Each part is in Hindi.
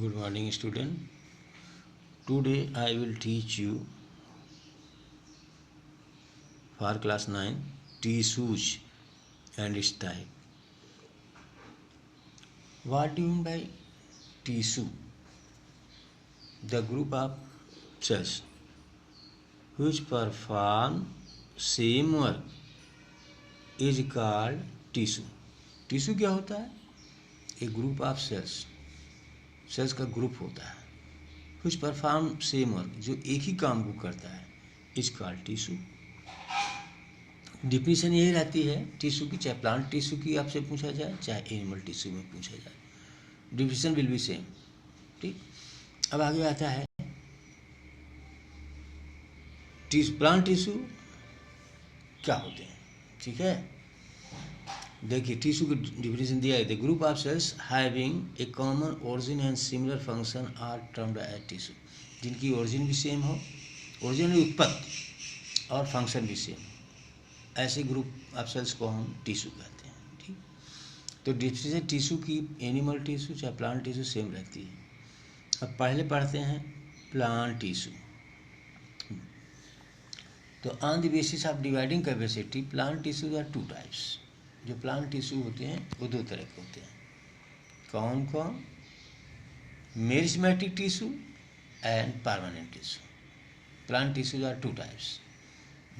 Good morning, student. Today I will teach you for class 9 tissues and its type. What do you mean by tissue? The group of cells which perform same work is called tissue. Tissue क्या होता है? एक ग्रुप ऑफ सेल्स का ग्रुप होता है which perform same work, जो एक ही काम को करता है, इज कॉल्ड टिश्यू. डिफिनेशन यही रहती है टिश्यू की, चाहे प्लांट टिश्यू की आपसे पूछा जाए चाहे एनिमल टिश्यू में पूछा जाए, डिफिनेशन विल बी सेम. ठीक, अब आगे आता है प्लांट टिश्यू क्या होते हैं. ठीक है, देखिए टिश्यू की डिफिनेशन दिया है, the group of cells having a common origin and similar function are termed as tissue. जिनकी ओरिजिन भी सेम हो, ओरिजिन उत्पत्ति और फंक्शन भी सेम, ऐसे ग्रुप ऑफ सेल्स को हम टिश्यू कहते हैं. ठीक, तो डिफिनेशन टिश्यू की एनिमल टिश्यू चाहे प्लांट टिश्यू सेम रहती है. अब पहले पढ़ते हैं प्लांट टिश्यू. तो on the basis of dividing capacity plant tissues are two types. जो प्लांट टिश्यू होते हैं वो दो तरह के होते हैं. कौन कौन? Meristematic tissue and permanent tissue. Plant tissues are two types,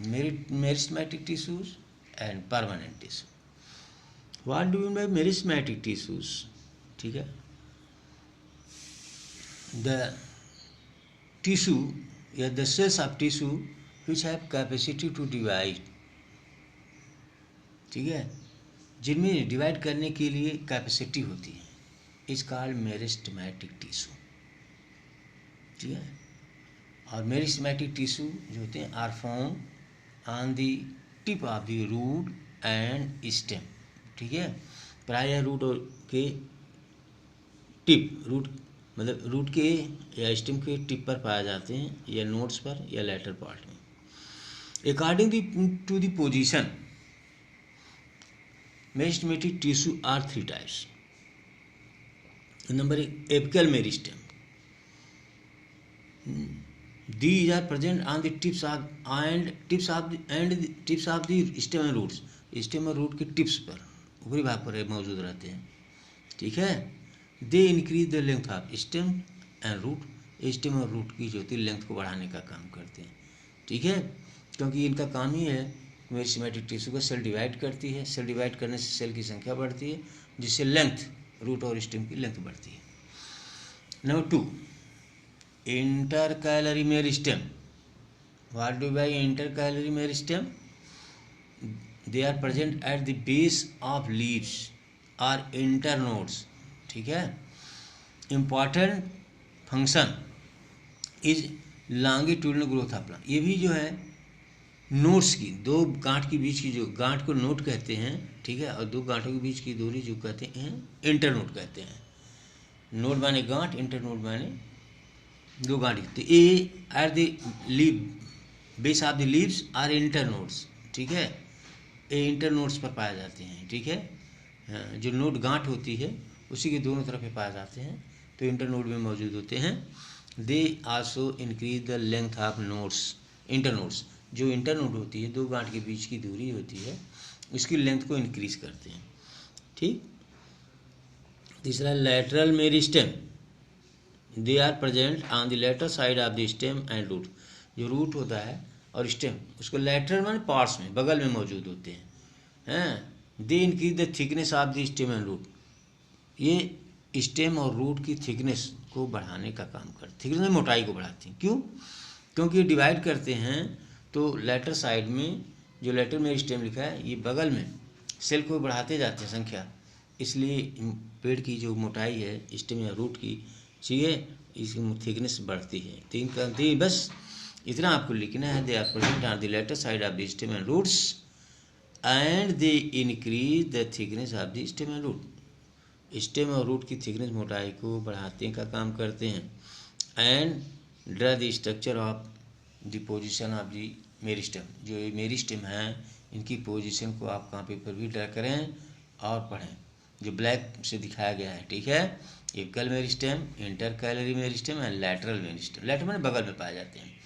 meristematic tissues and permanent tissue. What do mean by meristematic tissues? ठीक है, द टिश्यू या the cells of tissue which have capacity to divide. ठीक है, जिनमें डिवाइड करने के लिए कैपेसिटी होती है, इज कॉल्ड मेरिस्टेमेटिक टिश्यू. ठीक है, और मेरिस्टेमेटिक टिश्यू जो होते हैं are form on the tip of the root and stem. ठीक है, प्रायः रूट के टिप, रूट मतलब रूट के या स्टेम के टिप पर पाए जाते हैं, या नोड्स पर या लेटर पार्ट में. According to the position, meristematic tissue are three types. Number one, apical meristem. These are present on the tips of the stem and roots. Stem और root के tips पर, ऊपरी भाग पर मौजूद रहते हैं. ठीक है, they increase the length of stem and root. stem और root की जो होती है लेंथ को बढ़ाने का काम करते हैं. ठीक है, क्योंकि इनका काम ही है मेरिस्टेमेटिक टिश्यू को सेल डिवाइड करती है. सेल डिवाइड करने से सेल की संख्या बढ़ती है, जिससे लेंथ, रूट और स्टेम की लेंथ बढ़ती है. Number two, intercalary meristem. What do by intercalary meristem? They are present at the base of leaves और इंटरनोड्स. ठीक है, important function is longitudinal growth of plant. ये भी जो है नोड्स की, दो गांठ के बीच की, जो गांठ को नोड कहते हैं. ठीक है, और दो गांठों के बीच की दूरी जो कहते हैं इंटरनोड कहते हैं. नोड माने गांठ, इंटरनोड माने दो गांठ. तो ये are the leave base of the leaves are internodes. ठीक है, ये इंटरनोड्स पर पाए जाते हैं. ठीक है, जो नोड गांठ होती है उसी के दोनों तरफ पाए जाते हैं, तो इंटरनोड में मौजूद होते हैं. They also increase the length of nodes. Internodes, जो इंटरनोड होती है, दो गांठ के बीच की दूरी होती है, उसकी लेंथ को इंक्रीज करते हैं. ठीक, तीसरा lateral meristem. They are present on the later side of the stem and root. जो रूट होता है और स्टेम, उसको लैटरल माने पार्ट्स में, बगल में मौजूद होते हैं. They increase the thickness of the stem and root. ये स्टेम और रूट की थिकनेस को बढ़ाने का काम करते, थिकनेस में मोटाई को बढ़ाती हैं. क्यों? क्योंकि डिवाइड करते हैं तो लेटर साइड में, जो लेटर मेरिस्टेम लिखा है, ये बगल में सेल को बढ़ाते जाते हैं संख्या, इसलिए पेड़ की जो मोटाई है स्टेम या रूट की चाहिए, इसकी थिकनेस बढ़ती है. तो इनका बस इतना आपको लिखना है. They are present on the later side of the stem and roots and they increase the thickness of the stem and root. Stem और रूट की थिकनेस, मोटाई को बढ़ाने का काम करते हैं. And draw the structure of the position of the meristem. जो ये मेरिस्टेम है, इनकी पोजीशन को आप कॉपी पर भी ड्रा करें और पढ़ें. जो ब्लैक से दिखाया गया है, ठीक है। Apical meristem, intercalary meristem and lateral meristem. Lateral मैंने बगल में पाए जाते हैं।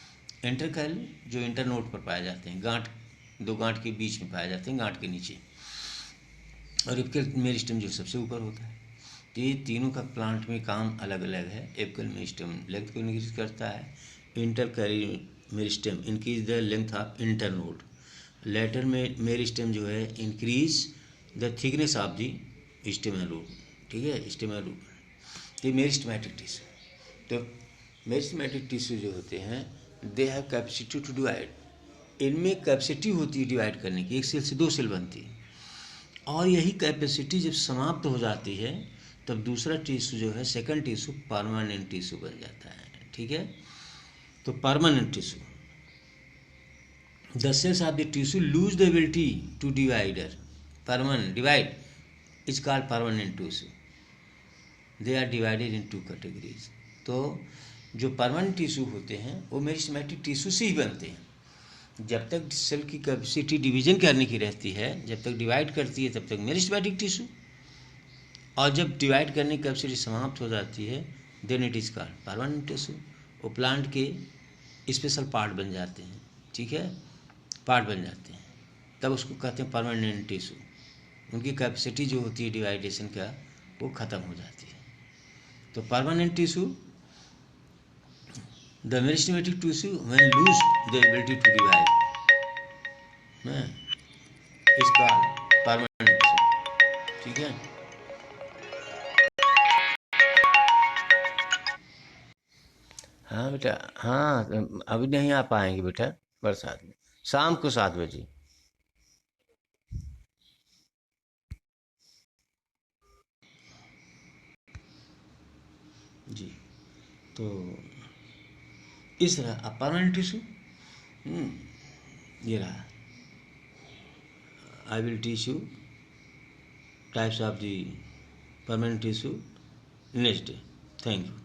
इंटरकैलरी जो इंटरनोड पर पाए जाते हैं, गांठ, दो गांठ के बीच में पाए जाते हैं, गांठ के नीचे। और एपिकल मेरिस्टेम जो सबसे ऊपर होता है। तो ये तीनों का प्लांट में काम अलग अलग है। एपिकल मेरिस्टेम लेंथ को इंक्रीज करता है। Intercalary meristem increase the length of internode. Lateral meristem जो है increase the thickness of the stem and root, ठीक है, स्टेमन रूट। तो मेरिस्टेमेटिक टिश्यू, तो मेरिस्टेमेटिक टिश्यू जो होते हैं they have capacity to divide. इनमें कैपेसिटी होती है डिवाइड करने की, एक सेल से दो सेल बनती है। और यही कैपेसिटी जब समाप्त हो जाती है तब दूसरा टिश्यू जो है, सेकंड टिश्यू, परमानेंट टिश्यू बन जाता है, ठीक है। तो permanent tissue, the cells of the tissue lose the ability to divider, permanent divide is called permanent tissue. They are divided in two categories. तो जो परमानेंट टिश्यू होते हैं वो मेरिस्टेमेटिक टिश्यू से ही बनते हैं। जब तक सेल की कैपेसिटी डिवीजन करने की रहती है, जब तक डिवाइड करती है तब तक मेरिस्टेमेटिक टिश्यू, और जब डिवाइड करने की कैपेसिटी समाप्त हो जाती है then it is called permanent tissue. वो प्लांट के स्पेशल पार्ट बन जाते हैं, ठीक है, पार्ट बन जाते हैं, तब उसको कहते हैं परमानेंट टिश्यू। उनकी कैपेसिटी जो होती है डिवाइडेशन का वो ख़त्म हो जाती है। तो permanent tissue, the meristematic tissue when lose the ability to divide is called permanent tissue, ठीक है। हाँ बेटा, हाँ अभी नहीं आ पाएंगे बेटा, बरसात में शाम को 7 बजे। जी, तो इस तरह परमानेंट टिश्यू, ये रहा। I will teach you types of the permanent tissue next day. Thank you.